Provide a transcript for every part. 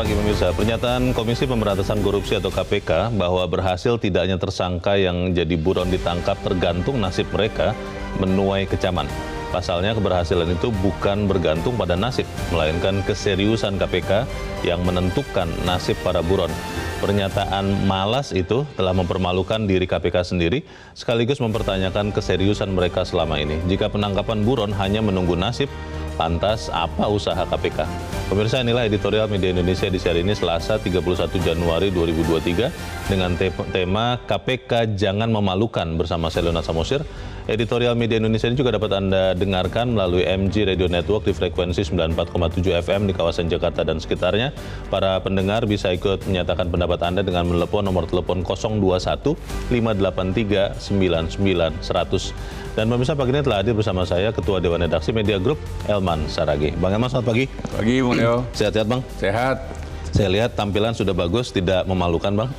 pagi pemirsa. Pernyataan Komisi Pemberantasan Korupsi atau KPK bahwa berhasil tidaknya tersangka yang jadi buron ditangkap tergantung nasib mereka menuai kecaman. Pasalnya keberhasilan itu bukan bergantung pada nasib, melainkan keseriusan KPK yang menentukan nasib para buron. Pernyataan malas itu telah mempermalukan diri KPK sendiri, sekaligus mempertanyakan keseriusan mereka selama ini. Jika penangkapan buron hanya menunggu nasib, lantas apa usaha KPK? Pemirsa, inilah editorial Media Indonesia di seri ini Selasa 31 Januari 2023 dengan tema KPK Jangan Memalukan bersama saya Leonard Samosir. Editorial Media Indonesia ini juga dapat Anda dengarkan melalui MG Radio Network di frekuensi 94,7 FM di kawasan Jakarta dan sekitarnya. Para pendengar bisa ikut menyatakan pendapat Anda dengan menelepon nomor telepon 021 583 99 100. Dan pemirsa, pagi ini telah hadir bersama saya Ketua Dewan Redaksi Media Group, Elman Saragih. Bang Elman, selamat pagi. Pagi, Bung Leo. Sehat-sehat, Bang? Sehat. Saya lihat tampilan sudah bagus, tidak memalukan, Bang.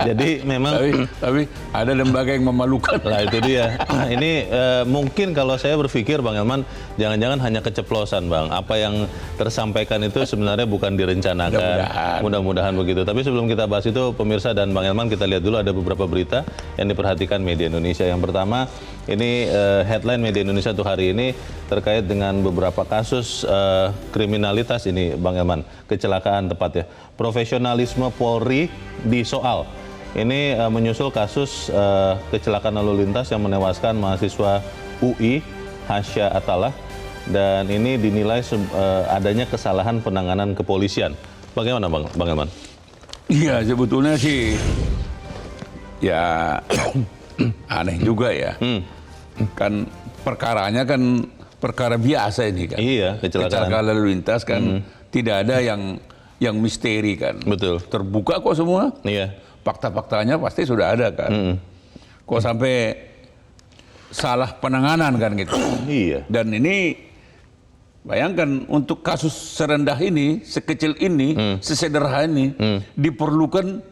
Jadi memang... Tapi ada lembaga yang memalukan. Lah itu dia. Ini mungkin kalau saya berpikir, Bang Elman, jangan-jangan hanya keceplosan, Bang. Apa yang tersampaikan itu sebenarnya bukan direncanakan. Mudah-mudahan begitu. Tapi sebelum kita bahas itu, pemirsa dan Bang Elman, kita lihat dulu ada beberapa berita yang diperhatikan Media Indonesia. Yang pertama, ini headline Media Indonesia untuk hari ini terkait dengan beberapa kasus kriminalitas ini, Bang Elman. Kecelakaan tepatnya. Profesionalisme Polri disoal. Ini menyusul kasus kecelakaan lalu lintas yang menewaskan mahasiswa UI Hasya Atalah, dan ini dinilai adanya kesalahan penanganan kepolisian. Bagaimana, Bang Elman? Iya, sebetulnya sih ya aneh juga ya. Kan perkaranya kan perkara biasa ini kan. Iya, kecelakaan lalu lintas kan tidak ada yang misteri kan. Betul. Terbuka kok semua. Iya. Fakta-faktanya pasti sudah ada kan. Kok sampai salah penanganan kan gitu. Iya. Dan ini bayangkan untuk kasus serendah ini, sekecil ini, sesederhana ini diperlukan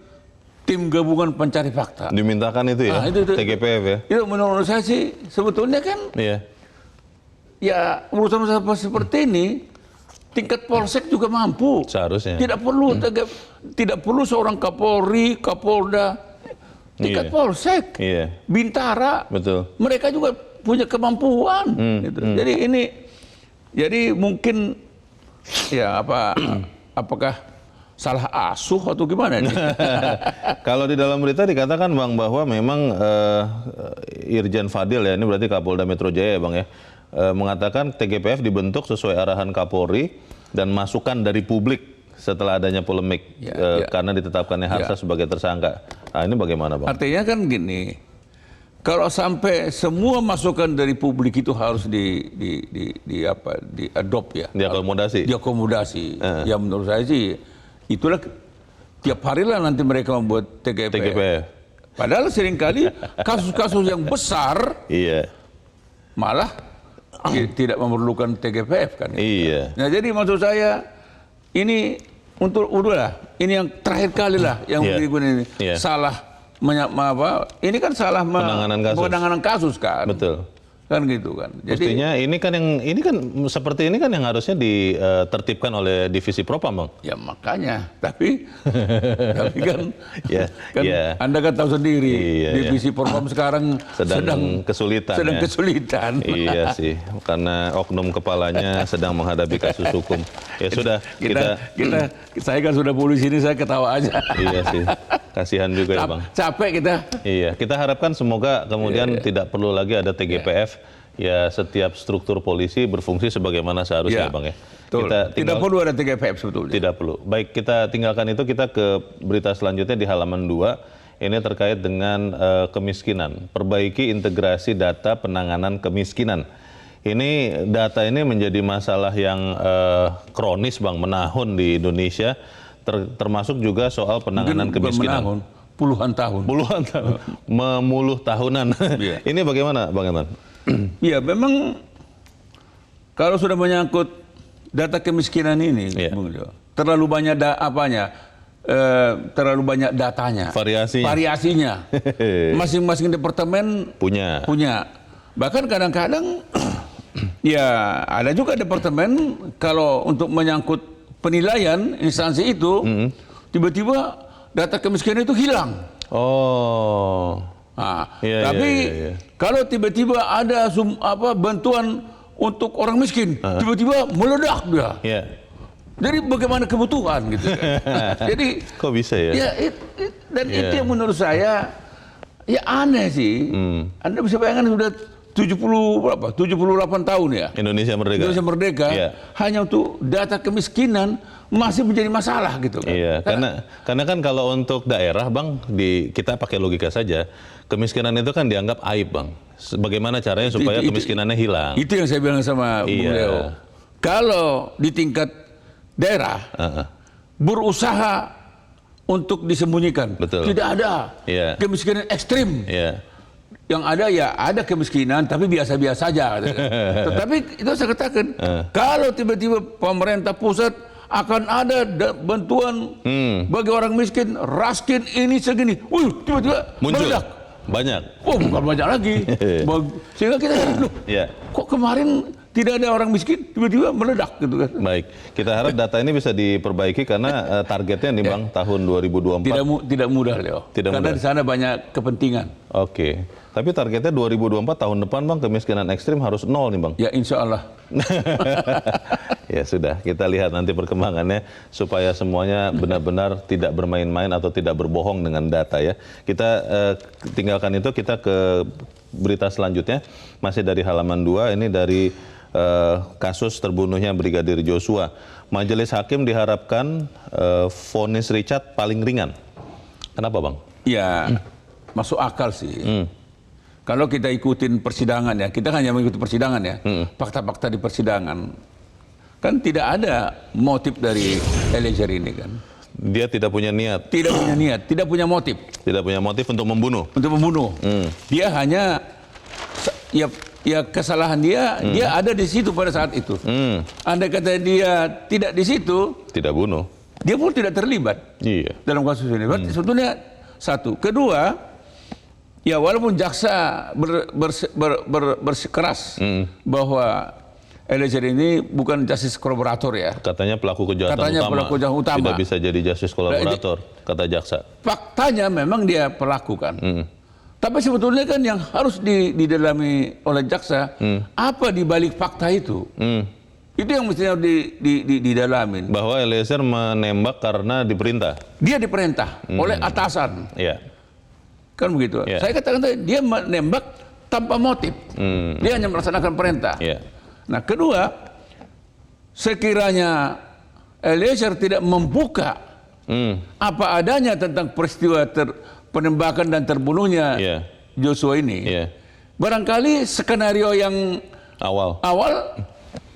tim gabungan pencari fakta. Dimintakan itu ya, itu. TGPF ya. Itu menurut saya sih sebetulnya kan. Iya. Ya urusan-urusan seperti ini tingkat polsek juga mampu. Seharusnya. Tidak perlu seorang Kapolri, Kapolda, tingkat polsek, Bintara. Betul. Mereka juga punya kemampuan. Gitu. Jadi mungkin ya apakah salah asuh atau gimana nih? Kalau di dalam berita dikatakan, Bang, bahwa memang Irjen Fadil ya, ini berarti Kapolda Metro Jaya ya, Bang ya, mengatakan TGPF dibentuk sesuai arahan Kapolri dan masukan dari publik setelah adanya polemik karena ditetapkannya Harsa sebagai tersangka. Nah, ini bagaimana, Bang? Artinya kan gini, kalau sampai semua masukan dari publik itu harus diadopt ya, diakomodasi. Ya menurut saya sih itulah tiap hari lah nanti mereka membuat TGPF. Padahal seringkali kasus-kasus yang besar malah tidak memerlukan TGPF kan. Iya. Nah, jadi maksud saya ini ini yang terakhir kali lah yang ini salah ini kan salah penanganan kasus kan. Betul. Kan gitu kan. Jadi ini kan seperti ini kan yang harusnya ditertibkan oleh divisi Propam, Bang. Ya makanya, tapi kan Anda kan tahu sendiri, divisi Propam sekarang sedang kesulitan. Iya sih, karena oknum kepalanya sedang menghadapi kasus hukum. Ya sudah, saya kan sudah polisi ini, saya ketawa aja. Iya sih. Kasihan juga ya, Bang. Capek kita. Iya, kita harapkan semoga kemudian tidak perlu lagi ada TGPF. Ya, setiap struktur polisi berfungsi sebagaimana seharusnya, Bang ya. Tidak perlu ada TGPF sebetulnya. Tidak perlu. Baik, kita tinggalkan itu, kita ke berita selanjutnya di halaman 2. Ini terkait dengan kemiskinan. Perbaiki integrasi data penanganan kemiskinan. Ini data ini menjadi masalah yang kronis, Bang, menahun di Indonesia. Termasuk juga soal penanganan kemiskinan. Puluhan tahun. Memuluh tahunan. Ini bagaimana, Bang Elman? Ya, memang kalau sudah menyangkut data kemiskinan ini, terlalu banyak terlalu banyak datanya. Variasinya. Masing-masing departemen punya. Bahkan kadang-kadang ya ada juga departemen kalau untuk menyangkut penilaian instansi itu, tiba-tiba data kemiskinan itu hilang. Oh. Nah, Iya, tapi iya. kalau tiba-tiba ada bantuan untuk orang miskin, tiba-tiba meledak dia. Iya. Jadi bagaimana kebutuhan gitu kan. Jadi Kok bisa ya? ya itu yang menurut saya ya aneh sih. Anda bisa bayangkan sudah 78 tahun ya. Indonesia merdeka. Indonesia merdeka Iya. hanya untuk data kemiskinan masih menjadi masalah gitu kan. Iya, karena kan kalau untuk daerah, Bang, kita pakai logika saja, kemiskinan itu kan dianggap aib, Bang. Bagaimana caranya supaya kemiskinannya hilang? Itu yang saya bilang sama Bung Leo. Kalau di tingkat daerah berusaha untuk disembunyikan, Betul. tidak ada kemiskinan ekstrim. Iya. Yang ada ya ada kemiskinan tapi biasa-biasa saja. Tetapi itu saya katakan, kalau tiba-tiba pemerintah pusat akan ada bantuan bagi orang miskin, raskin ini segini, tiba-tiba meledak. Banyak. Oh, bukan banyak lagi. Sehingga kita loh, kok kemarin tidak ada orang miskin, tiba-tiba meledak gitu kan. Baik, kita harap data ini bisa diperbaiki karena targetnya nih Bang, tahun 2024. Tidak mudah, Leo. Karena di sana banyak kepentingan. Oke, tapi targetnya 2024 tahun depan Bang, kemiskinan ekstrim harus 0 nih Bang. Ya insya Allah. Ya sudah, kita lihat nanti perkembangannya supaya semuanya benar-benar tidak bermain-main atau tidak berbohong dengan data ya. Kita tinggalkan itu, kita ke berita selanjutnya. Masih dari halaman 2, ini dari kasus terbunuhnya Brigadir Joshua. Majelis Hakim diharapkan vonis Richard paling ringan. Kenapa Bang? Ya, masuk akal sih. Kalau kita ikutin persidangan ya, kita hanya mengikuti persidangan ya, fakta-fakta di persidangan, kan tidak ada motif dari Eliezer ini kan. Dia tidak punya niat. Tidak punya niat, tidak punya motif. Tidak punya motif untuk membunuh. Untuk membunuh. Dia hanya, ya kesalahan dia ada di situ pada saat itu. Andai kata dia tidak di situ, tidak bunuh, dia pun tidak terlibat dalam kasus ini. Berarti sebetulnya satu. Kedua, ya walaupun jaksa bersikeras bahwa Eliezer ini bukan justice kolaborator ya. Katanya pelaku kejahatan utama. Tidak bisa jadi justice kolaborator, kata jaksa. Faktanya memang dia pelaku kan. Tapi sebetulnya kan yang harus didalami oleh jaksa, apa di balik fakta itu? Itu yang mestinya didalamin. Bahwa Eliezer menembak karena diperintah. Dia diperintah oleh atasan. Iya. Kan begitu. Saya katakan tadi, dia menembak tanpa motif. Dia hanya melaksanakan perintah. Nah, kedua, sekiranya Eliezer tidak membuka apa adanya tentang peristiwa penembakan dan terbunuhnya Joshua ini, barangkali skenario yang awal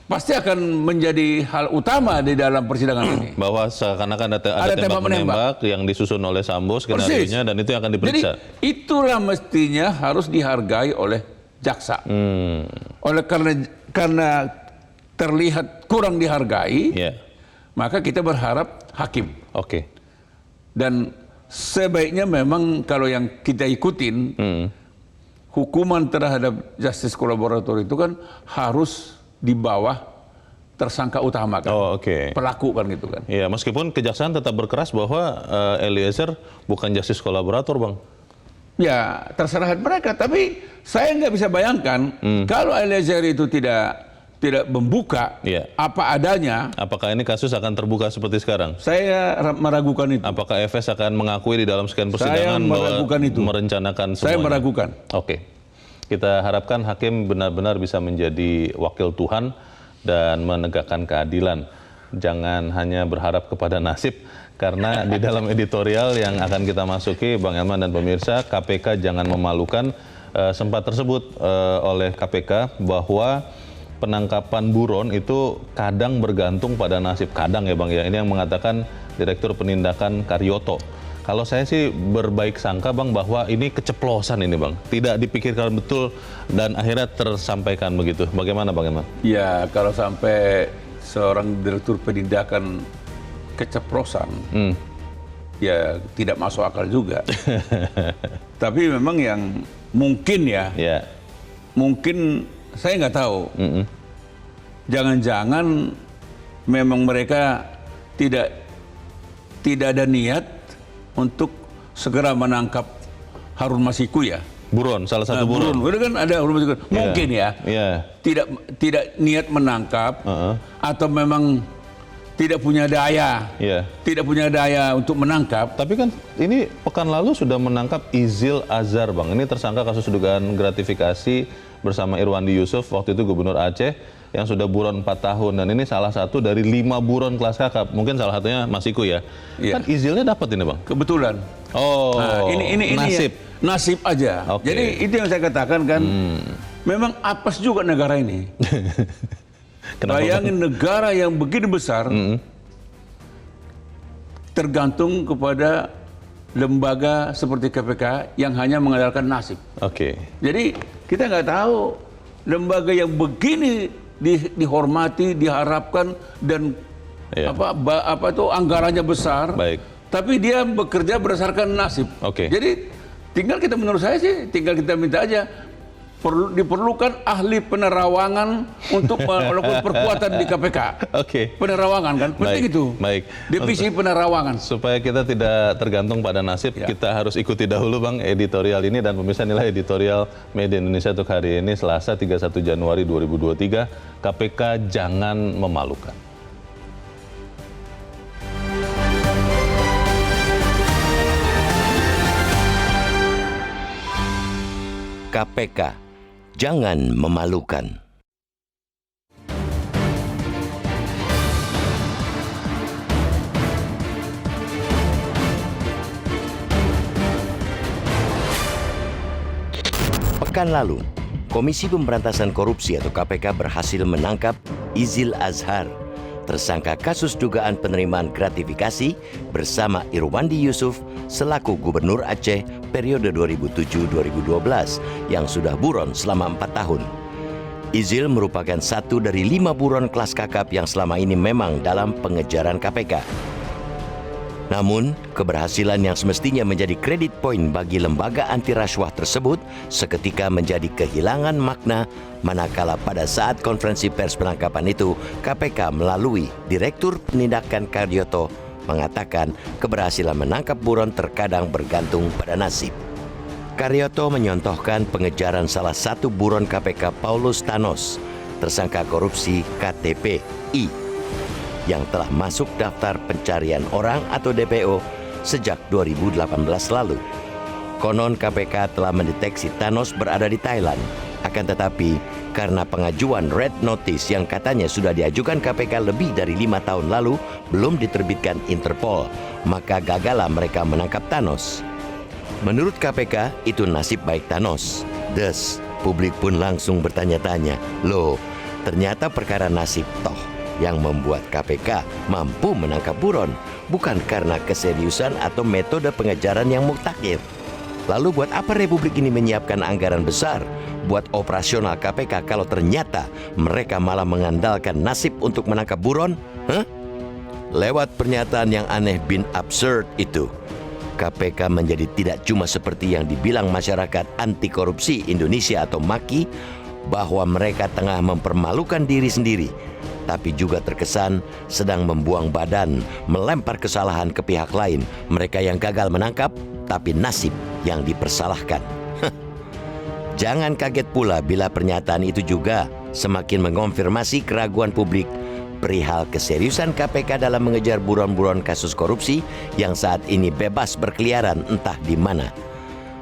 pasti akan menjadi hal utama di dalam persidangan ini. Bahwa seakan-akan ada tembak-menembak yang disusun oleh Sambo skenario-nya, dan itu yang akan diperiksa. Jadi itulah mestinya harus dihargai oleh jaksa. Karena terlihat kurang dihargai, maka kita berharap hakim. Dan sebaiknya memang kalau yang kita ikutin, hukuman terhadap justice kolaborator itu kan harus di bawah tersangka utama kan, pelaku kan gitu kan. Iya, meskipun kejaksaan tetap berkeras bahwa Eliezer bukan justice kolaborator, Bang. Ya, terserah mereka. Tapi saya nggak bisa bayangkan kalau Eliezer itu tidak membuka apa adanya. Apakah ini kasus akan terbuka seperti sekarang? Saya meragukan itu. Apakah FS akan mengakui di dalam sekian persidangan bahwa merencanakan semuanya? Saya meragukan. Kita harapkan hakim benar-benar bisa menjadi wakil Tuhan dan menegakkan keadilan. Jangan hanya berharap kepada nasib, karena di dalam editorial yang akan kita masuki, Bang Elman dan pemirsa, KPK jangan memalukan, sempat tersebut oleh KPK bahwa penangkapan buron itu kadang bergantung pada nasib. Kadang ya Bang ya, ini yang mengatakan Direktur Penindakan Karyoto. Kalau saya sih berbaik sangka Bang bahwa ini keceplosan ini Bang, tidak dipikirkan betul dan akhirnya tersampaikan begitu. Bagaimana Bang Elman? Ya, kalau sampai seorang Direktur Penindakan keceplosan, ya tidak masuk akal juga. Tapi memang yang mungkin mungkin saya nggak tahu. Jangan-jangan memang mereka tidak ada niat untuk segera menangkap Harun Masiku ya. Buron, salah satu buron. Itu kan ada Harun Masiku. Mungkin ya. Tidak niat menangkap atau memang tidak punya daya. Tidak punya daya untuk menangkap. Tapi kan ini pekan lalu sudah menangkap Izil Azhar, Bang. Ini tersangka kasus dugaan gratifikasi bersama Irwandi Yusuf, waktu itu Gubernur Aceh, yang sudah buron 4 tahun. Dan ini salah satu dari 5 buron kelas kakap. Mungkin salah satunya Masiku ya. Kan Izilnya dapat ini, Bang? Kebetulan. Oh, nah, ini nasib. Ya, nasib aja. Jadi itu yang saya katakan kan, memang apes juga negara ini. Bayangin negara yang begini besar, tergantung kepada lembaga seperti KPK yang hanya mengandalkan nasib. Jadi kita nggak tahu lembaga yang begini dihormati, diharapkan, dan apa tuh anggarannya besar. Tapi dia bekerja berdasarkan nasib. Jadi tinggal kita, menurut saya sih, tinggal kita minta aja diperlukan ahli penerawangan untuk melakukan perkuatan di KPK. Penerawangan kan penting itu. Divisi penerawangan. Supaya kita tidak tergantung pada nasib, kita harus ikuti dahulu, Bang, editorial ini. Dan pemirsa, inilah editorial Media Indonesia untuk hari ini, Selasa 31 Januari 2023. KPK jangan memalukan. KPK jangan memalukan. Pekan lalu, Komisi Pemberantasan Korupsi atau KPK berhasil menangkap Izil Azhar, tersangka kasus dugaan penerimaan gratifikasi bersama Irwandi Yusuf selaku Gubernur Aceh periode 2007-2012 yang sudah buron selama 4 tahun. Izil merupakan satu dari 5 buron kelas kakap yang selama ini memang dalam pengejaran KPK. Namun, keberhasilan yang semestinya menjadi kredit poin bagi lembaga anti rasuah tersebut seketika menjadi kehilangan makna manakala pada saat konferensi pers penangkapan itu, KPK melalui Direktur Penindakan Karyoto mengatakan keberhasilan menangkap buron terkadang bergantung pada nasib. Karyoto menyontohkan pengejaran salah satu buron KPK, Paulus Thanos, tersangka korupsi KTP-I, yang telah masuk daftar pencarian orang atau DPO sejak 2018 lalu. Konon KPK telah mendeteksi Thanos berada di Thailand. Akan tetapi, karena pengajuan red notice yang katanya sudah diajukan KPK lebih dari 5 tahun lalu belum diterbitkan Interpol, maka gagallah mereka menangkap Thanos. Menurut KPK, itu nasib baik Thanos. Thus, publik pun langsung bertanya-tanya, loh, ternyata perkara nasib toh yang membuat KPK mampu menangkap buron, bukan karena keseriusan atau metode pengejaran yang mutakhir. Lalu buat apa Republik ini menyiapkan anggaran besar buat operasional KPK kalau ternyata mereka malah mengandalkan nasib untuk menangkap buron? Lewat pernyataan yang aneh bin absurd itu, KPK menjadi tidak cuma seperti yang dibilang masyarakat anti korupsi Indonesia atau MAKI, bahwa mereka tengah mempermalukan diri sendiri, tapi juga terkesan sedang membuang badan, melempar kesalahan ke pihak lain. Mereka yang gagal menangkap, tapi nasib yang dipersalahkan. Jangan kaget pula bila pernyataan itu juga semakin mengonfirmasi keraguan publik perihal keseriusan KPK dalam mengejar buron-buron kasus korupsi yang saat ini bebas berkeliaran entah di mana.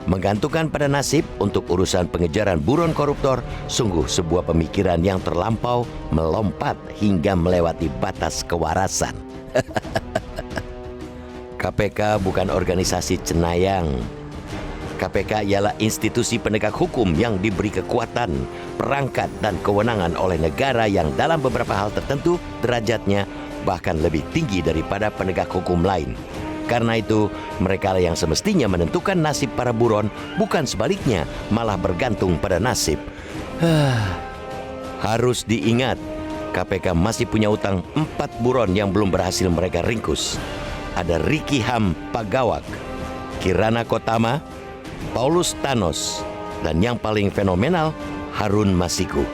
Menggantungkan pada nasib untuk urusan pengejaran buron koruptor sungguh sebuah pemikiran yang terlampau, melompat hingga melewati batas kewarasan. KPK bukan organisasi cenayang. KPK ialah institusi penegak hukum yang diberi kekuatan, perangkat, dan kewenangan oleh negara yang dalam beberapa hal tertentu derajatnya bahkan lebih tinggi daripada penegak hukum lain. Karena itu, mereka yang semestinya menentukan nasib para buron, bukan sebaliknya, malah bergantung pada nasib. Harus diingat, KPK masih punya utang 4 buron yang belum berhasil mereka ringkus. Ada Ricky Ham Pagawak, Kirana Kotama, Paulus Thanos, dan yang paling fenomenal, Harun Masiku.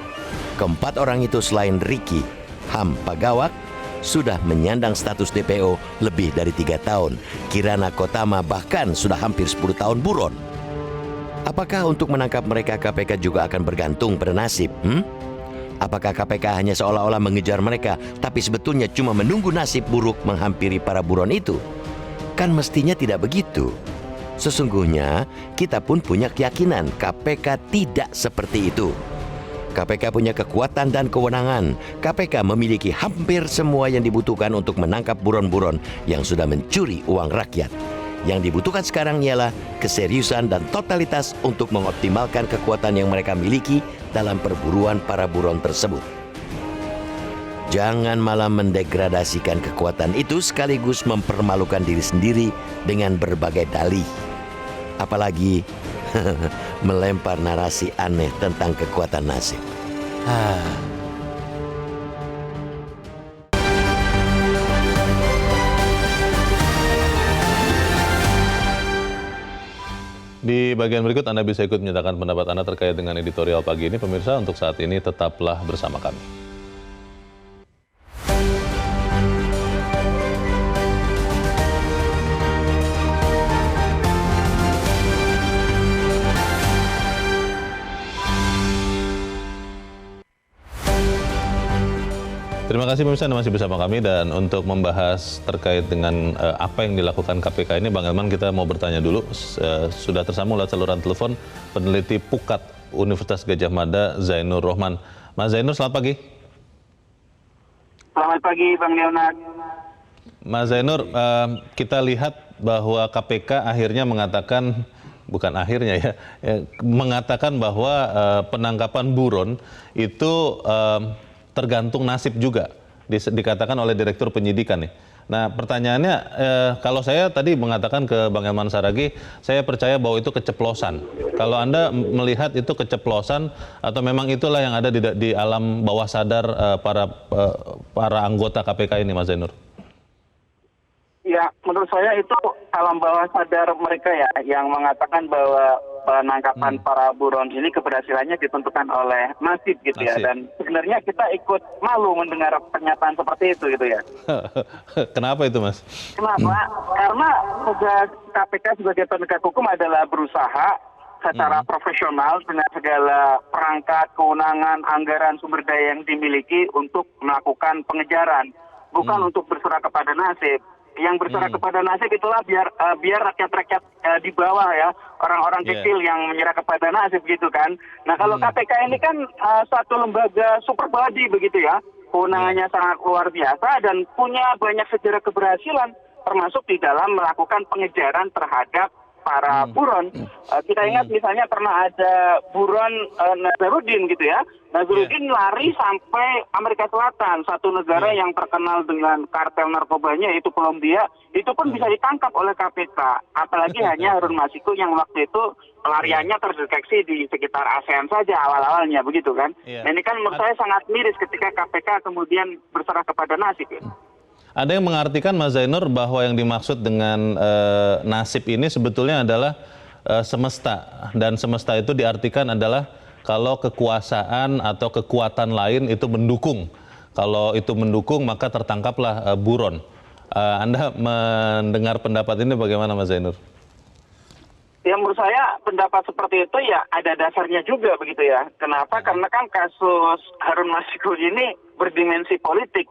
Keempat orang itu selain Ricky Ham Pagawak, sudah menyandang status DPO lebih dari 3 tahun. Kirana Kotama bahkan sudah hampir 10 tahun buron. Apakah untuk menangkap mereka KPK juga akan bergantung pada nasib? Apakah KPK hanya seolah-olah mengejar mereka, tapi sebetulnya cuma menunggu nasib buruk menghampiri para buron itu? Kan mestinya tidak begitu. Sesungguhnya kita pun punya keyakinan KPK tidak seperti itu. KPK punya kekuatan dan kewenangan. KPK memiliki hampir semua yang dibutuhkan untuk menangkap buron-buron yang sudah mencuri uang rakyat. Yang dibutuhkan sekarang ialah keseriusan dan totalitas untuk mengoptimalkan kekuatan yang mereka miliki dalam perburuan para buron tersebut. Jangan malah mendegradasikan kekuatan itu sekaligus mempermalukan diri sendiri dengan berbagai dalih. Apalagi melempar narasi aneh tentang kekuatan nasib. Di bagian berikut Anda bisa ikut menyatakan pendapat Anda terkait dengan editorial pagi ini. Pemirsa, untuk saat ini tetaplah bersama kami. Terima kasih pemirsa, Anda masih bersama kami, dan untuk membahas terkait dengan apa yang dilakukan KPK ini, Bang Elman, kita mau bertanya dulu. Sudah tersambung lewat saluran telepon peneliti Pukat Universitas Gadjah Mada, Zainur Rohman. Mas Zainur, selamat pagi. Selamat pagi, Bang Leonard. Mas Zainur, kita lihat bahwa KPK akhirnya mengatakan, bukan akhirnya ya, mengatakan bahwa penangkapan buron itu tergantung nasib juga, dikatakan oleh Direktur Penyidikan nih. Nah pertanyaannya, kalau saya tadi mengatakan ke Bang Elman Saragih, saya percaya bahwa itu keceplosan. Kalau Anda melihat itu keceplosan atau memang itulah yang ada di alam bawah sadar para anggota KPK ini, Mas Zainur? Ya, menurut saya itu alam bawah sadar mereka ya, yang mengatakan bahwa penangkapan para buron ini keberhasilannya ditentukan oleh nasib gitu ya. Dan sebenarnya kita ikut malu mendengar pernyataan seperti itu gitu ya. Kenapa itu, Mas? Kenapa? Karena tugas KPK sebagai penegak hukum adalah berusaha secara profesional dengan segala perangkat, kewenangan, anggaran, sumber daya yang dimiliki untuk melakukan pengejaran, bukan untuk berserah kepada nasib. Yang berserah kepada nasib itulah biar rakyat-rakyat di bawah ya, orang-orang kecil yang menyerah kepada nasib gitu kan. Nah kalau KPK ini kan suatu lembaga super body begitu ya, kewenangannya sangat luar biasa dan punya banyak sejarah keberhasilan, termasuk di dalam melakukan pengejaran terhadap para buron. Kita ingat misalnya pernah ada buron Nazarudin gitu ya. Nazarudin lari sampai Amerika Selatan, satu negara yang terkenal dengan kartel narkobanya, yaitu Kolombia. Itu pun bisa ditangkap oleh KPK. Apalagi hanya Harun Masiku yang waktu itu pelariannya terdeteksi di sekitar ASEAN saja awal-awalnya begitu kan. Nah, ini kan menurut saya sangat miris ketika KPK kemudian berserah kepada nasib ya. Ada yang mengartikan, Mas Zainur, bahwa yang dimaksud dengan nasib ini sebetulnya adalah semesta. Dan semesta itu diartikan adalah kalau kekuasaan atau kekuatan lain itu mendukung. Kalau itu mendukung, maka tertangkaplah buron. Anda mendengar pendapat ini bagaimana, Mas Zainur? Ya menurut saya pendapat seperti itu ya ada dasarnya juga begitu ya. Kenapa? Karena kan kasus Harun Masiku ini berdimensi politik.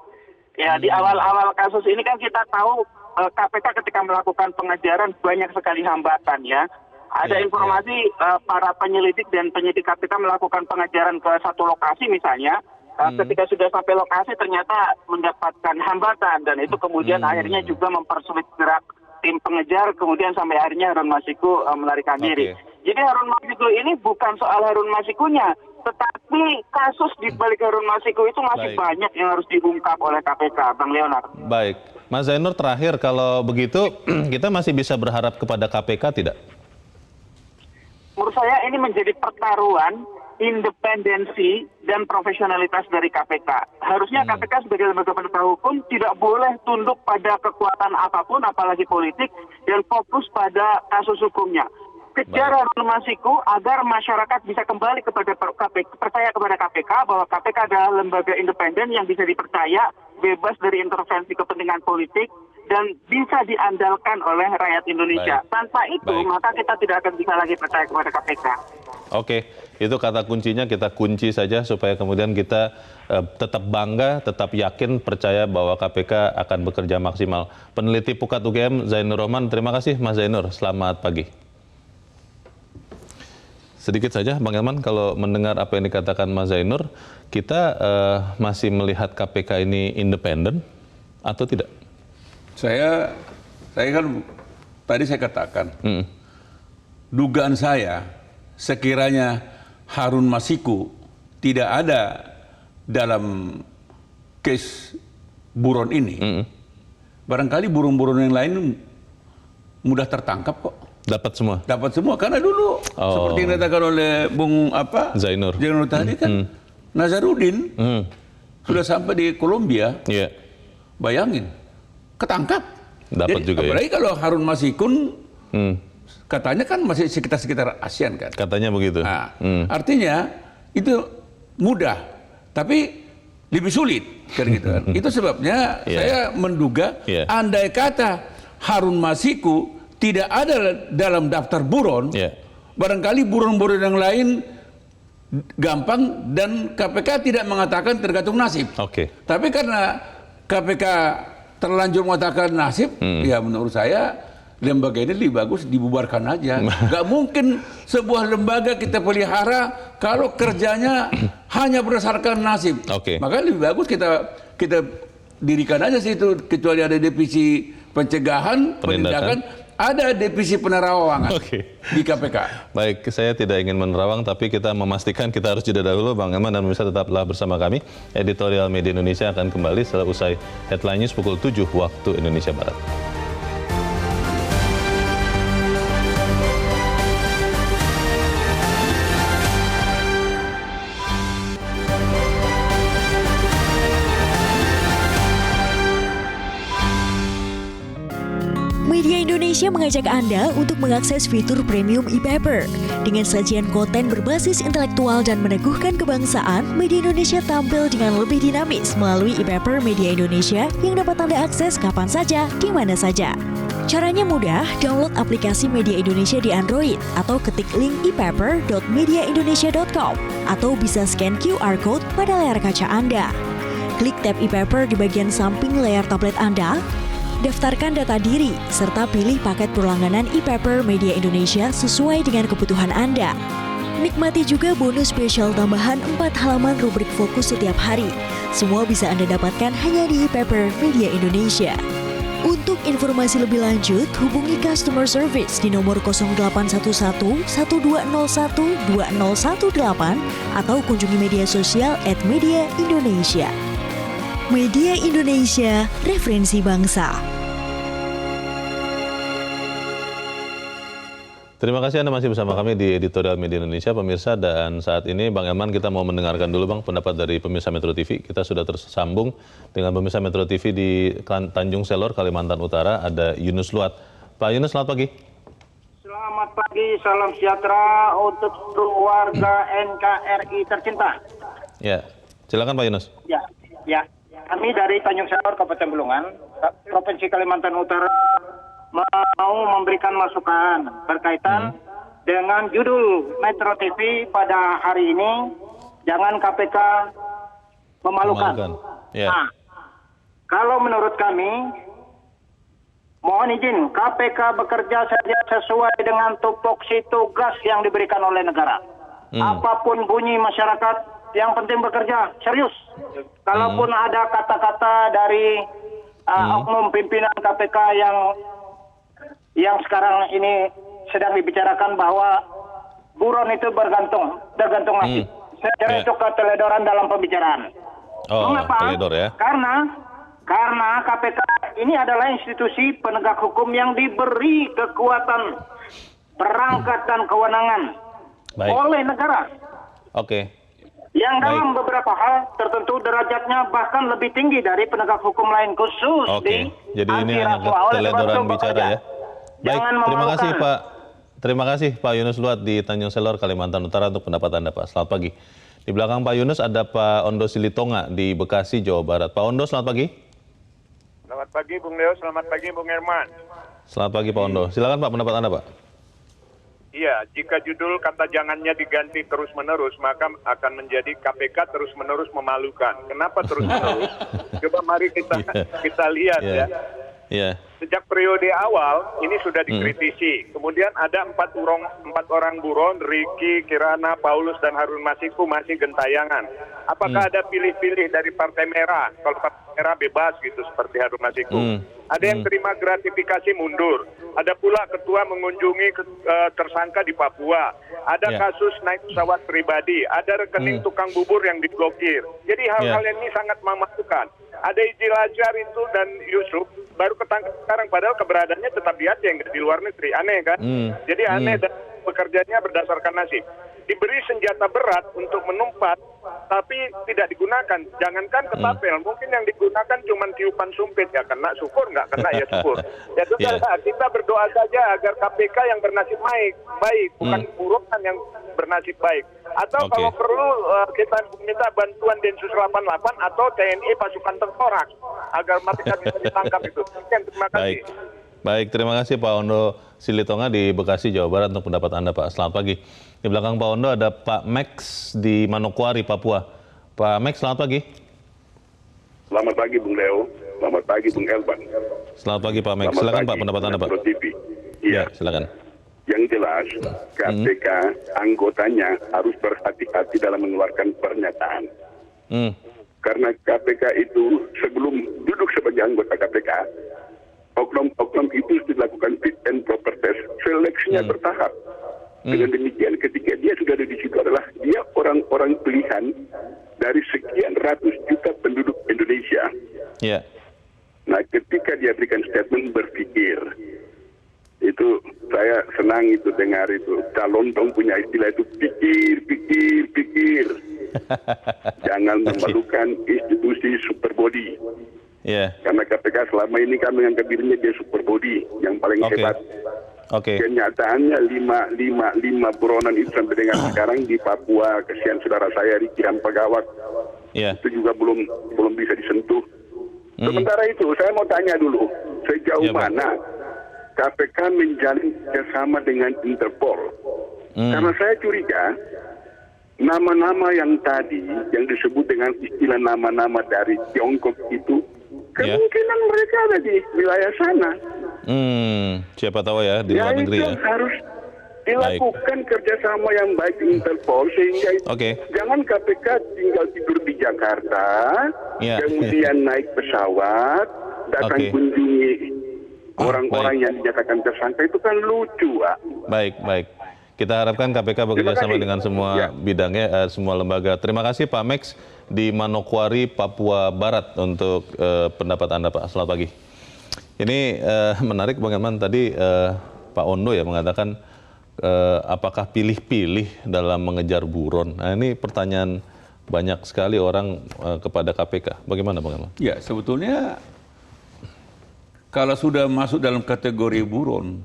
Ya di awal-awal kasus ini kan kita tahu KPK ketika melakukan pengejaran banyak sekali hambatan ya. Ada informasi para penyelidik dan penyidik KPK melakukan pengejaran ke satu lokasi misalnya. Ketika sudah sampai lokasi ternyata mendapatkan hambatan dan itu kemudian akhirnya juga mempersulit gerak tim pengejar, kemudian sampai akhirnya Harun Masiku melarikan diri. Jadi Harun Masiku ini bukan soal Harun Masikunya, tetapi kasus di balik Harun Masiku itu masih banyak yang harus diungkap oleh KPK, Bang Leonard. Baik, Mas Zainur, terakhir kalau begitu kita masih bisa berharap kepada KPK tidak? Menurut saya ini menjadi pertaruhan independensi dan profesionalitas dari KPK. Harusnya KPK sebagai lembaga penegak hukum tidak boleh tunduk pada kekuatan apapun, apalagi politik, dan fokus pada kasus hukumnya. Kejar Harun Masiku agar masyarakat bisa kembali kepada KPK, percaya kepada KPK bahwa KPK adalah lembaga independen yang bisa dipercaya bebas dari intervensi kepentingan politik, dan bisa diandalkan oleh rakyat Indonesia. Baik. Tanpa itu, Baik. maka kita tidak akan bisa lagi percaya kepada KPK. Oke, itu kata kuncinya kita kunci saja supaya kemudian kita tetap bangga, tetap yakin, percaya bahwa KPK akan bekerja maksimal. Peneliti Pukat UGM Zainur Rohman, terima kasih Mas Zainur, selamat pagi. Sedikit saja Bang Elman, kalau mendengar apa yang dikatakan Mas Zainur, kita masih melihat KPK ini independen atau tidak? Saya kan tadi saya katakan, dugaan saya sekiranya Harun Masiku tidak ada dalam case buron ini, barangkali buron-buron yang lain mudah tertangkap kok. Dapat semua? Dapat semua, karena dulu seperti yang dikatakan oleh Bung Zainur tadi kan, Nazarudin sudah sampai di Kolombia, bayangin, ketangkap. Dapat Jadi, juga ya. apalagi kalau Harun Masikun katanya kan masih sekitar ASEAN kan. Katanya begitu. Nah, artinya itu mudah, tapi lebih sulit kan gitu kan. Itu sebabnya saya menduga andai kata Harun Masiku tidak ada dalam daftar buron, barangkali buron-buron yang lain gampang dan KPK tidak mengatakan tergantung nasib. Tapi karena KPK terlanjur mengatakan nasib, ya menurut saya lembaga ini lebih bagus dibubarkan aja. Gak mungkin sebuah lembaga kita pelihara kalau kerjanya hanya berdasarkan nasib. Maka lebih bagus kita dirikan aja sih itu, kecuali ada divisi pencegahan, penindakan, ada divisi penerawangan di KPK. Baik, saya tidak ingin menerawang, tapi kita memastikan kita harus jeda dahulu. Bang Elman dan pemirsa tetaplah bersama kami. Editorial Media Indonesia akan kembali setelah usai Headline News pukul 7 waktu Indonesia Barat. Media Indonesia mengajak Anda untuk mengakses fitur premium e-paper. Dengan sajian konten berbasis intelektual dan meneguhkan kebangsaan, Media Indonesia tampil dengan lebih dinamis melalui e-paper Media Indonesia yang dapat Anda akses kapan saja, di mana saja. Caranya mudah, download aplikasi Media Indonesia di Android atau ketik link e-paper.mediaindonesia.com atau bisa scan QR Code pada layar kaca Anda. Klik tab e-paper di bagian samping layar tablet Anda, daftarkan data diri, serta pilih paket berlangganan e-paper Media Indonesia sesuai dengan kebutuhan Anda. Nikmati juga bonus spesial tambahan 4 halaman rubrik fokus setiap hari. Semua bisa Anda dapatkan hanya di e-paper Media Indonesia. Untuk informasi lebih lanjut, hubungi customer service di nomor 0811 1201 2018 atau kunjungi media sosial @Media Indonesia. Media Indonesia, referensi bangsa. Terima kasih Anda masih bersama kami di Editorial Media Indonesia, pemirsa. Dan saat ini Bang Elman, kita mau mendengarkan dulu Bang pendapat dari pemirsa Metro TV. Kita sudah tersambung dengan pemirsa Metro TV di Tanjung Selor, Kalimantan Utara. Ada Yunus Luat. Pak Yunus, selamat pagi. Selamat pagi, salam sejahtera untuk keluarga NKRI tercinta. Ya, silakan Pak Yunus. Ya. Kami dari Tanjung Selor, Kabupaten Bulungan, Provinsi Kalimantan Utara, mau memberikan masukan berkaitan dengan judul Metro TV pada hari ini, jangan KPK memalukan. Nah, kalau menurut kami, mohon izin, KPK bekerja saja sesuai dengan tupoksi tugas yang diberikan oleh negara. Apapun bunyi masyarakat, yang penting bekerja serius. Kalaupun ada kata-kata dari oknum pimpinan KPK yang sekarang ini sedang dibicarakan bahwa buron itu tergantung nasib. Saya kira itu keteledoran dalam pembicaraan. Mengapa? Teledor ya? Karena KPK ini adalah institusi penegak hukum yang diberi kekuatan, perangkat dan kewenangan oleh negara. Yang dalam beberapa hal tertentu derajatnya bahkan lebih tinggi dari penegak hukum lain, khusus di jadi ini hanya keteledoran bicara ya. Baik, terima kasih Pak Yunus Luat di Tanjung Selor, Kalimantan Utara untuk pendapat Anda Pak. Selamat pagi. Di belakang Pak Yunus ada Pak Ondo Silitonga di Bekasi, Jawa Barat. Pak Ondo, selamat pagi. Selamat pagi Bung Leo, selamat pagi Bung Herman. Selamat pagi Pak Ondo. Silakan Pak, pendapat Anda Pak. Iya, jika judul kata jangannya diganti terus-menerus, maka akan menjadi KPK terus-menerus memalukan. Kenapa terus-menerus? Coba mari kita lihat ya. Iya. Sejak periode awal ini sudah dikritisi. Kemudian ada empat orang buron, Ricky, Kirana, Paulus, dan Harun Masiku masih gentayangan. Apakah ada pilih-pilih dari Partai Merah? Kalau Partai Merah bebas gitu seperti Harun Masiku. Ada yang terima gratifikasi mundur. Ada pula ketua mengunjungi tersangka di Papua. Ada kasus naik pesawat pribadi. Ada rekening tukang bubur yang diblokir. Jadi hal-hal ini sangat memalukan. Ada Ijil Azhar itu dan Yusuf baru ketangkap sekarang, padahal keberadaannya tetap di Aceh, nggak di luar negeri. Aneh kan? Jadi aneh dan bekerjanya berdasarkan nasib. Diberi senjata berat untuk menumpat, tapi tidak digunakan. Jangankan ketapel, mungkin yang digunakan cuma tiupan sumpit. Ya kena syukur, nggak kena ya syukur. Ya sudah, kita berdoa saja agar KPK yang bernasib baik, bukan buronan yang bernasib baik. Atau kalau perlu kita minta bantuan Densus 88 atau TNI pasukan tengkorak agar mereka bisa ditangkap itu. Sekian, terima kasih. Baik, terima kasih Pak Ondo Silitonga di Bekasi, Jawa Barat untuk pendapat Anda Pak. Selamat pagi. Di belakang Pak Ondo ada Pak Max di Manokwari, Papua. Pak Max, selamat pagi. Selamat pagi Bung Leo, selamat pagi Bung Elvan. Selamat pagi Pak Max, silakan Pak pendapat Anda Pak. Iya, silakan. Yang jelas KPK anggotanya harus berhati-hati dalam mengeluarkan pernyataan. Karena KPK itu sebelum duduk sebagai anggota KPK, oknum-oknum itu dilakukan fit and proper test, seleksinya bertahap. Dengan demikian ketika dia sudah ada di situ adalah dia orang-orang pilihan dari sekian ratus juta penduduk Indonesia. Nah, ketika dia berikan statement berpikir, itu saya senang itu dengar itu. Calon dong punya istilah itu pikir. Jangan memalukan institusi super body. Karena KPK selama ini kan menganggap dirinya dia super body yang paling hebat. Kenyataannya lima buronan itu sampai dengan sekarang di Papua, kesian saudara saya Ricky Hampagawak, itu juga belum bisa disentuh. Sementara itu saya mau tanya dulu, sejauh mana KPK menjalin kerjasama dengan Interpol? Karena saya curiga nama-nama yang tadi yang disebut dengan istilah nama-nama dari Tiongkok itu kemungkinan mereka ada di wilayah sana. Siapa tahu ya di luar negeri ya. Itu harus dilakukan kerjasama yang baik di Interpol sehingga jangan KPK tinggal tidur di Jakarta, kemudian naik pesawat, datang kunjungi orang-orang yang dinyatakan tersangka, itu kan lucu, Pak. Baik. Kita harapkan KPK bekerja sama dengan semua bidangnya, semua lembaga. Terima kasih Pak Max di Manokwari, Papua Barat untuk pendapat Anda Pak. Selamat pagi. Ini menarik Bang Herman, tadi Pak Ondo ya mengatakan apakah pilih-pilih dalam mengejar buron. Nah ini pertanyaan banyak sekali orang kepada KPK. Bagaimana Bang Herman? Ya sebetulnya kalau sudah masuk dalam kategori buron,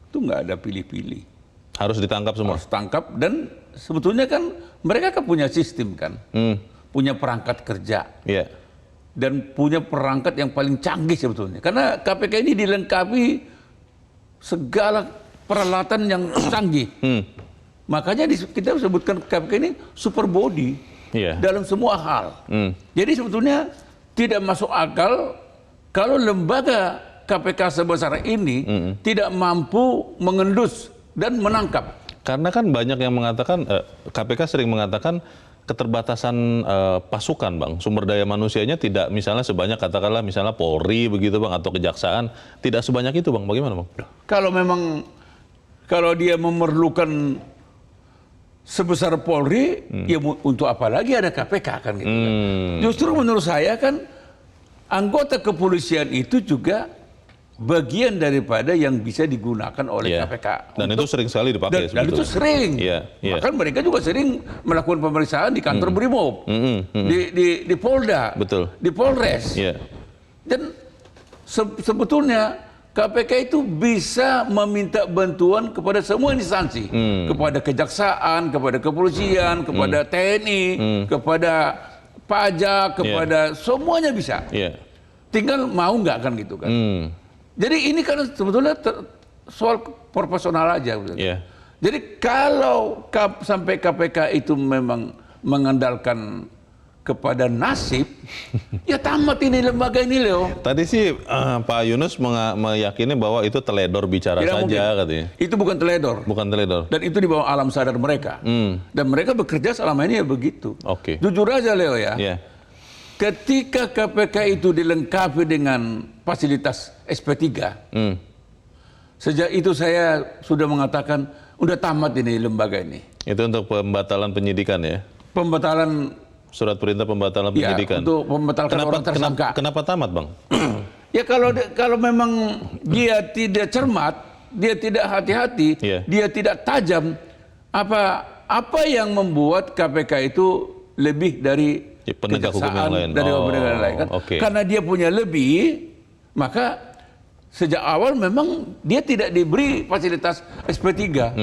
itu nggak ada pilih-pilih. Harus ditangkap semua? Harus tangkap, dan sebetulnya kan mereka kan punya sistem kan, punya perangkat kerja, dan punya perangkat yang paling canggih sebetulnya. Karena KPK ini dilengkapi segala peralatan yang canggih. Makanya kita sebutkan KPK ini super body dalam semua hal. Jadi sebetulnya tidak masuk akal kalau lembaga KPK sebesar ini tidak mampu mengendus dan menangkap. Karena kan banyak yang mengatakan, KPK sering mengatakan keterbatasan pasukan Bang, sumber daya manusianya tidak misalnya sebanyak katakanlah misalnya Polri begitu Bang, atau Kejaksaan, tidak sebanyak itu Bang, bagaimana Bang? Kalau dia memerlukan sebesar Polri, ya untuk apa lagi ada KPK kan gitu kan. Justru menurut saya kan anggota kepolisian itu juga bagian daripada yang bisa digunakan oleh KPK. Dan itu sering sekali dipakai. Dan itu sering. Bahkan mereka juga sering melakukan pemeriksaan di kantor Brimob, di Polda, di Polres. Dan sebetulnya KPK itu bisa meminta bantuan kepada semua instansi, kepada kejaksaan, kepada kepolisian, kepada TNI, kepada pajak, kepada semuanya bisa. Yeah. Tinggal mau nggak kan gitu kan. Jadi ini kan sebetulnya soal proporsional aja. Yeah. Jadi kalau sampai KPK itu memang mengandalkan kepada nasib, ya tamat ini lembaga ini loh. Tadi sih Pak Yunus meyakini bahwa itu teledor bicara Tidak saja mungkin. katanya. Itu bukan teledor. Bukan teledor. Dan itu di bawah alam sadar mereka. Dan mereka bekerja selama ini ya begitu. Oke. Jujur aja Leo ya. Yeah. Ketika KPK itu dilengkapi dengan fasilitas SP3, sejak itu saya sudah mengatakan, udah tamat ini lembaga ini. Itu untuk pembatalan penyidikan ya? Pembatalan Surat perintah pembatalan ya, penyidikan. untuk membatalkan orang tersangka. Kenapa tamat, Bang? Ya kalau memang dia tidak cermat, dia tidak hati-hati, Yeah. dia tidak tajam, apa yang membuat KPK itu lebih dari Ya, penegak hukum yang kejaksaan, lain. dari penegak yang lain kan? Oke. Karena dia punya lebih, maka sejak awal memang dia tidak diberi fasilitas SP3.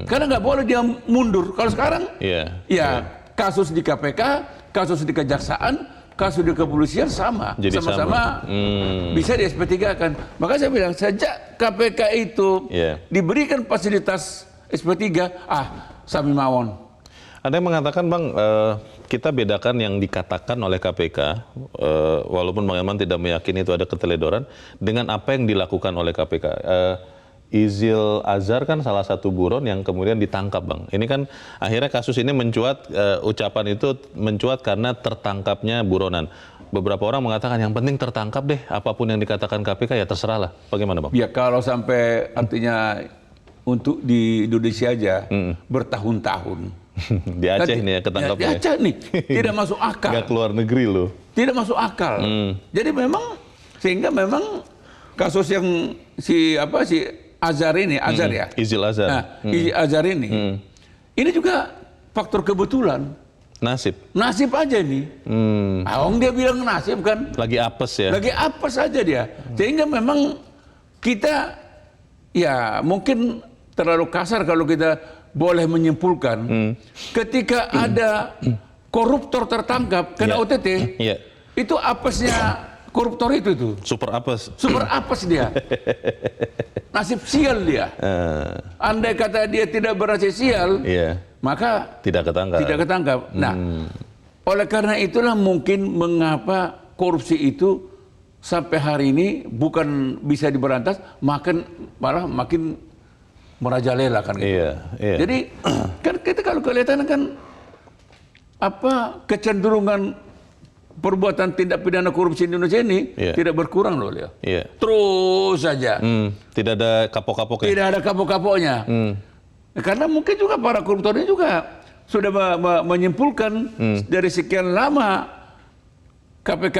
Karena nggak boleh dia mundur. Kalau sekarang, Iya. ya kasus di KPK, kasus di kejaksaan, kasus di kepolisian sama. Jadi Sama-sama sama. bisa di SP3 kan. Maka saya bilang, sejak KPK itu Yeah. diberikan fasilitas SP3, sami mawon. Ada yang mengatakan, Bang, kita bedakan yang dikatakan oleh KPK, walaupun Bang Eman tidak meyakini itu ada keteledoran, dengan apa yang dilakukan oleh KPK. Izil Azhar kan salah satu buron yang kemudian ditangkap, Bang. Ini kan akhirnya kasus ini mencuat, ucapan itu mencuat karena tertangkapnya buronan. Beberapa orang mengatakan yang penting tertangkap deh, apapun yang dikatakan KPK ya terserah lah. Bagaimana, Bang? Ya kalau sampai artinya untuk di Indonesia aja bertahun-tahun. Di Aceh nih ya ketangkapnya. Di Aceh nih, tidak masuk akal. Nggak keluar negeri loh. Tidak masuk akal. Jadi sehingga memang kasus yang si Azhar ini, ya. Izil Azhar. Nah, Izil Azhar ini juga faktor kebetulan. Nasib aja nih. Dia bilang nasib kan. Lagi apes ya. Lagi apes saja dia. Sehingga memang kita ya mungkin terlalu kasar kalau kita boleh menyimpulkan. Ketika ada koruptor tertangkap kena OTT, itu apesnya koruptor itu tuh. Super apes. Super apes dia. Nasib sial dia. Andai kata dia tidak bernasib sial, maka tidak ketangkap. Nah, oleh karena itulah mungkin mengapa korupsi itu sampai hari ini bukan bisa diberantas, malah makin merajalela kan gitu. Jadi kan kita kalau kelihatan kan kecenderungan perbuatan tindak pidana korupsi di Indonesia ini tidak berkurang loh, Leo. Terus saja. Tidak ada kapok-kapoknya. Tidak ada kapok-kapoknya. Karena mungkin juga para koruptor ini juga sudah menyimpulkan dari sekian lama KPK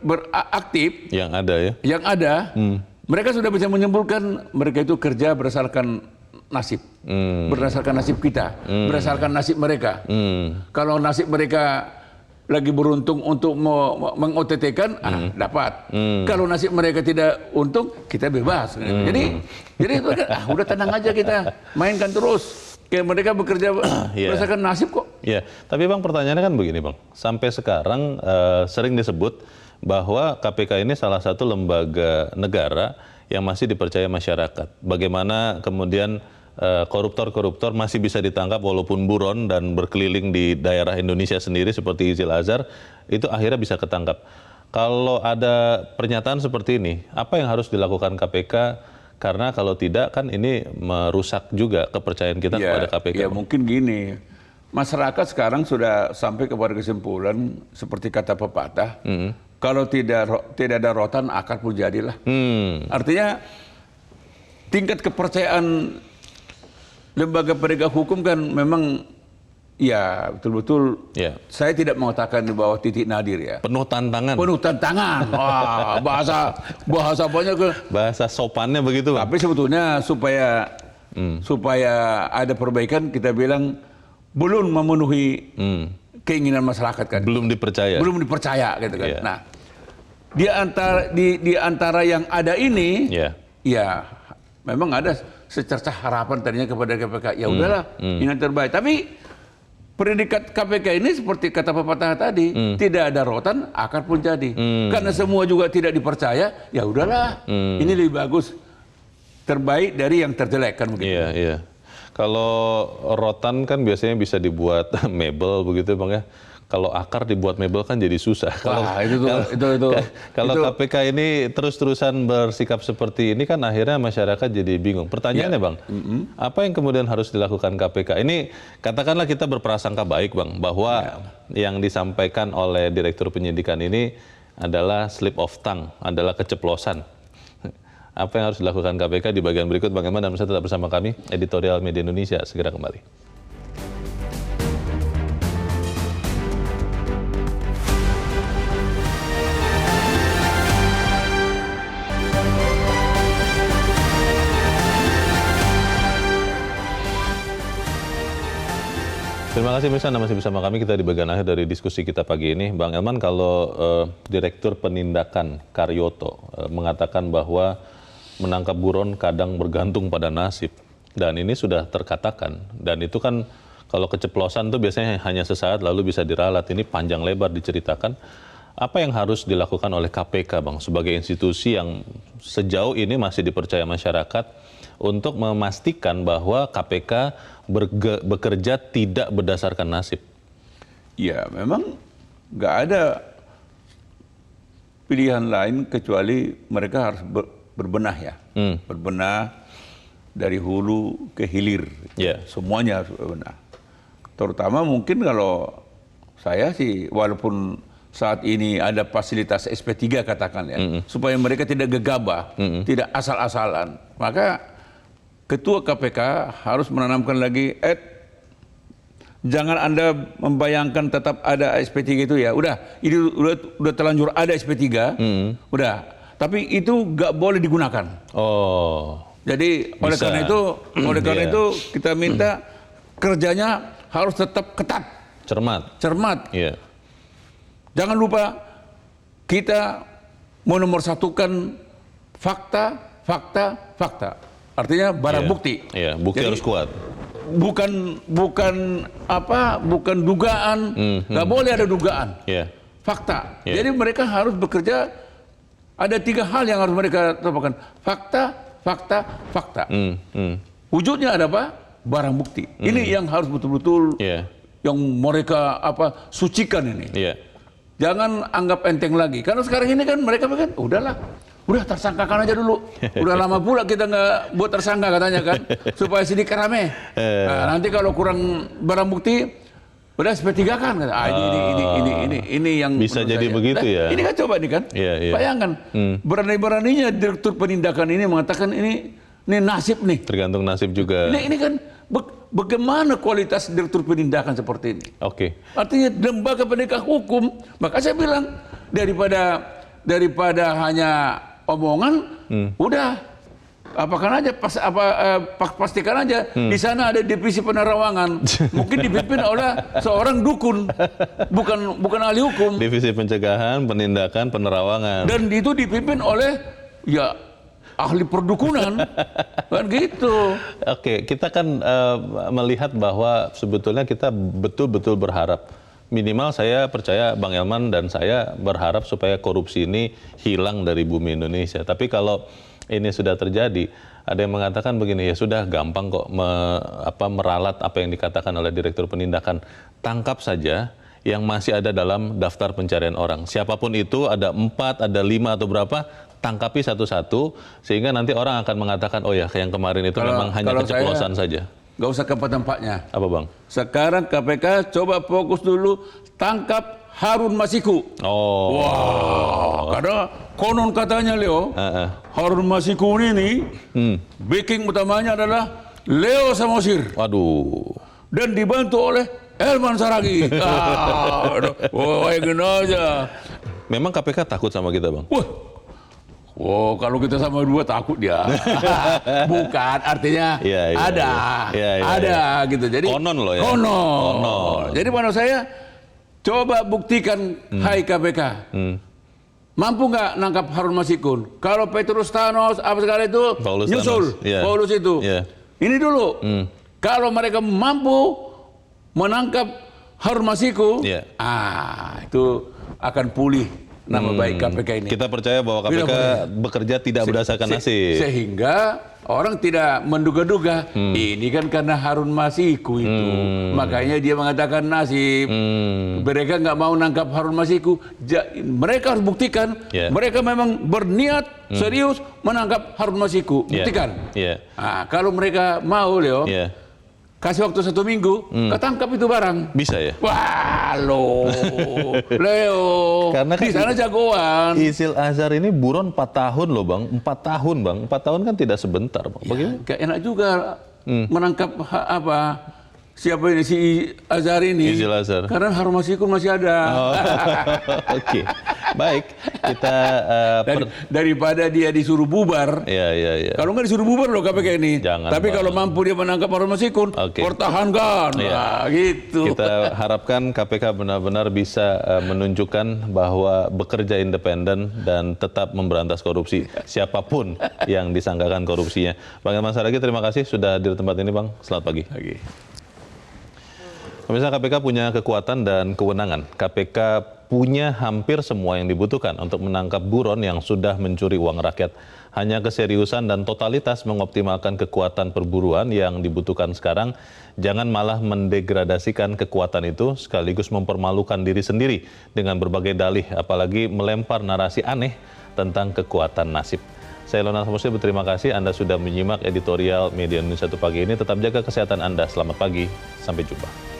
beraktif yang ada ya. Yang ada, mereka sudah bisa menyimpulkan mereka itu kerja berdasarkan nasib. Berdasarkan nasib kita, berdasarkan nasib mereka. Kalau nasib mereka lagi beruntung untuk meng-OTT-kan, dapat. Kalau nasib mereka tidak untung, kita bebas. Jadi itu kan, udah tenang aja kita, mainkan terus. Kayak mereka bekerja berdasarkan nasib kok. Iya, tapi Bang pertanyaannya kan begini, Bang. Sampai sekarang sering disebut bahwa KPK ini salah satu lembaga negara yang masih dipercaya masyarakat. Bagaimana kemudian koruptor-koruptor masih bisa ditangkap walaupun buron dan berkeliling di daerah Indonesia sendiri seperti Izil Azhar, itu akhirnya bisa ketangkap. Kalau ada pernyataan seperti ini, apa yang harus dilakukan KPK? Karena kalau tidak kan ini merusak juga kepercayaan kita kepada KPK. Ya mungkin gini, masyarakat sekarang sudah sampai kepada kesimpulan seperti kata pepatah, kalau tidak ada rotan akar pun jadilah. Artinya tingkat kepercayaan lembaga penegak hukum kan memang ya betul-betul saya tidak mengatakan di bawah titik nadir ya. Penuh tantangan. Penuh tantangan. Wah, bahasa apanya ke bahasa sopannya begitu, Bang. Tapi sebetulnya supaya ada perbaikan kita bilang belum memenuhi keinginan masyarakat kan. Belum dipercaya. Belum dipercaya gitu kan. Nah, di antara yang ada ini, Ya. ya memang ada secercah harapan tadinya kepada KPK. Ya udahlah, ini yang terbaik. Tapi predikat KPK ini seperti kata pepatah tadi, tidak ada rotan, akar pun jadi. Karena semua juga tidak dipercaya, ya udahlah, ini lebih bagus, terbaik dari yang terjelek kan begitu. Iya, iya. Kalau rotan kan biasanya bisa dibuat mebel begitu Bang ya. Kalau akar dibuat mebel kan jadi susah. Kalau KPK ini terus-terusan bersikap seperti ini kan akhirnya masyarakat jadi bingung. Pertanyaannya Bang, apa yang kemudian harus dilakukan KPK? Ini katakanlah kita berprasangka baik Bang, bahwa yang disampaikan oleh Direktur Penyidikan ini adalah slip of tongue, adalah keceplosan. Apa yang harus dilakukan KPK di bagian berikut Bang Elman, dan bisa tetap bersama kami, Editorial Media Indonesia, segera kembali. Terima kasih pemirsa, Anda masih bersama kami. Kita di bagian akhir dari diskusi kita pagi ini. Bang Elman, kalau Direktur Penindakan Karyoto mengatakan bahwa menangkap buron kadang bergantung pada nasib. Dan ini sudah terkatakan. Dan itu kan kalau keceplosan itu biasanya hanya sesaat lalu bisa diralat. Ini panjang lebar diceritakan. Apa yang harus dilakukan oleh KPK Bang sebagai institusi yang sejauh ini masih dipercaya masyarakat untuk memastikan bahwa KPK bekerja tidak berdasarkan nasib? Ya, memang nggak ada pilihan lain kecuali mereka harus berbenah ya. Berbenah dari hulu ke hilir. Semuanya harus berbenah. Terutama mungkin kalau saya sih, walaupun saat ini ada fasilitas SP3 katakan ya, supaya mereka tidak gegabah, tidak asal-asalan. Maka Ketua KPK harus menanamkan lagi, jangan Anda membayangkan tetap ada SP3 itu ya. Udah, ini udah terlanjur ada SP3, udah. Tapi itu nggak boleh digunakan. Jadi oleh karena itu kita minta kerjanya harus tetap ketat, cermat. Jangan lupa kita menomorsatukan fakta. Artinya barang bukti. Bukti harus kuat. Bukan dugaan. Nggak boleh ada dugaan. Fakta. Jadi mereka harus bekerja. Ada 3 hal yang harus mereka lakukan. Fakta. Wujudnya ada apa? Barang bukti. Ini yang harus betul-betul yang mereka sucikan ini. Jangan anggap enteng lagi. Karena sekarang ini kan mereka udah tersangkakan aja dulu. Udah lama pula kita nggak buat tersangka katanya kan, supaya sidik rame. Nah, nanti kalau kurang barang bukti, udah SP3 kan. Ini yang bisa jadi begitu ya. Ini kan coba nih kan, bayangkan berani-beraninya Direktur Penindakan ini mengatakan ini nasib nih. Tergantung nasib juga. Ini kan bagaimana kualitas Direktur Penindakan seperti ini? Artinya lembaga penegak hukum. Maka saya bilang daripada hanya omongan, udah apakan aja, pastikan aja di sana ada divisi penerawangan, mungkin dipimpin oleh seorang dukun, bukan ahli hukum. Divisi pencegahan, penindakan, penerawangan. Dan itu dipimpin oleh ahli perdukunan, kan gitu. Kita kan melihat bahwa sebetulnya kita betul-betul berharap. Minimal saya percaya Bang Elman dan saya berharap supaya korupsi ini hilang dari bumi Indonesia. Tapi kalau ini sudah terjadi, ada yang mengatakan begini, ya sudah gampang kok meralat apa yang dikatakan oleh Direktur Penindakan. Tangkap saja yang masih ada dalam daftar pencarian orang. Siapapun itu, ada 4, ada 5 atau berapa, tangkapi satu-satu, sehingga nanti orang akan mengatakan, oh ya yang kemarin itu memang hanya keceplosan saja. Nggak usah ke tempatnya. Apa Bang? Sekarang KPK coba fokus dulu, tangkap Harun Masiku. Karena konon katanya Leo, Harun Masiku ini backing utamanya adalah Leo Samosir. Dan dibantu oleh Elman Saragih. Gini aja. Memang KPK takut sama kita Bang? Kalau kita sama dua takut dia. Bukan, artinya ada gitu. Jadi konon loh ya. Konon. Jadi menurut saya coba buktikan, hai KPK. mampu nggak nangkap Harun Masiku? Kalau Petrus Thanos apa segala itu Paulus nyusul Thanos, yeah. Paulus itu. Yeah. Ini dulu. Kalau mereka mampu menangkap Harun Masiku, yeah. Itu akan pulih nama baik KPK ini. Kita percaya bahwa KPK bekerja tidak berdasarkan nasib. Sehingga orang tidak menduga-duga, ini kan karena Harun Masiku itu. Makanya dia mengatakan nasib. Mereka nggak mau nangkap Harun Masiku. Mereka harus buktikan, mereka memang berniat serius menangkap Harun Masiku. Buktikan. Kalau mereka mau, Leo, kasih waktu 1 minggu, ketangkap itu barang. Bisa ya? Wah, Leo. Karena kan di sana jagoan. Izil Azhar ini buron 4 tahun loh Bang. 4 tahun Bang. 4 tahun kan tidak sebentar Bang. Bagaimana? Gak enak juga menangkap siapa ini, si Azhar ini. Izil Azhar. Karena Harun Masiku masih ada. Oke. Baik. Kita daripada dia disuruh bubar. Iya. Kalau nggak disuruh bubar loh KPK ini. Jangan, tapi Bang. kalau mampu dia menangkap Harun Masiku, pertahankan. Nah, gitu. Kita harapkan KPK benar-benar bisa menunjukkan bahwa bekerja independen dan tetap memberantas korupsi siapapun yang disangkakan korupsinya. Bang Elman Saragih, terima kasih sudah hadir di tempat ini Bang. Selamat pagi. Pemirsa, KPK punya kekuatan dan kewenangan. KPK punya hampir semua yang dibutuhkan untuk menangkap buron yang sudah mencuri uang rakyat. Hanya keseriusan dan totalitas mengoptimalkan kekuatan perburuan yang dibutuhkan sekarang. Jangan malah mendegradasikan kekuatan itu sekaligus mempermalukan diri sendiri dengan berbagai dalih, apalagi melempar narasi aneh tentang kekuatan nasib. Saya Lonal Samusi berterima kasih Anda sudah menyimak editorial Media Indonesia 1 pagi ini. Tetap jaga kesehatan Anda. Selamat pagi. Sampai jumpa.